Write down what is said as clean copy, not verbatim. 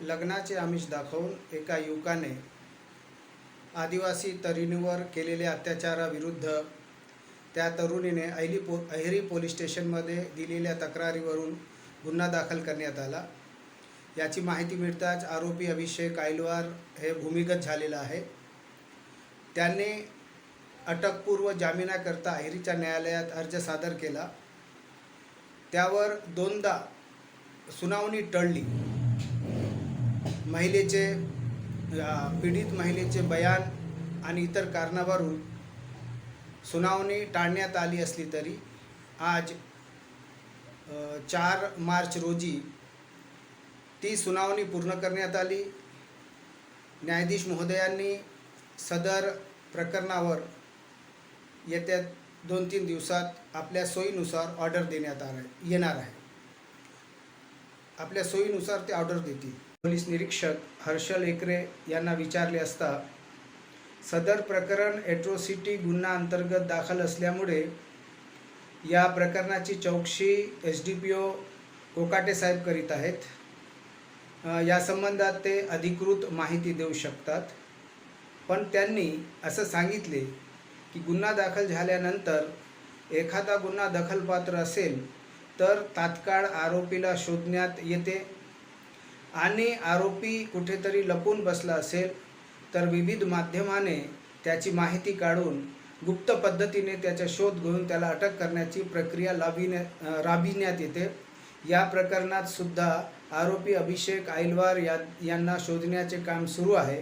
लग्नाचे आमिष दाखवून एका युवकाने आदिवासी तरुणीवर केलेल्या अत्याचाराविरुद्ध त्या तरुणीने अहेरी पोलीस स्टेशनमध्ये दिलेल्या तक्रारीवरून गुन्हा दाखल करण्यात आला। याची माहिती मिळताच आरोपी अभिषेक आईलवार हे भूमिगत झालेला आहे। त्याने अटकपूर्व जामिनाकरता अहेरीच्या न्यायालयात अर्ज सादर केला। त्यावर दोनदा सुनावणी टळली। पीडित महिलेचे बयान आणि इतर कारणावरून सुनावणी टाळण्यात आली असली तरी आज 4 मार्च रोजी ती सुनावणी पूर्ण करण्यात आली। न्यायाधीश महोदयांनी सदर प्रकरणावर येत्या 2-3 दिवसात आपल्या सोयीनुसार ऑर्डर देण्यात येणार आहे। आपल्या सोयीनुसार ते ऑर्डर देतील। पोलीस निरीक्षक हर्षल एकरे यांना विचारले असता सदर प्रकरण एट्रोसिटी गुन्हा अंतर्गत दाखल असल्यामुळे या प्रकरणाची चौकशी SDPO कोकाटे साहेब करीत आहेत। या संबंधात ते अधिकृत माहिती देऊ शकतात, पण त्यांनी असं सांगितले की गुन्हा दाखल झाल्यानंतर एखादा गुन्हा दखलपात्र असेल तर तात्काळ आरोपीला शोधण्यात येते आणि आरोपी कुठेतरी लपून बसला असेल तर विविध माध्यमाने त्याची माहिती काढून गुप्त पद्धतीने त्याचा शोध घेऊन त्याला अटक करण्याची प्रक्रिया राबविण्यात येते। या प्रकरणात सुद्धा आरोपी अभिषेक आईलवार यांना शोधण्याचे काम सुरू आहे।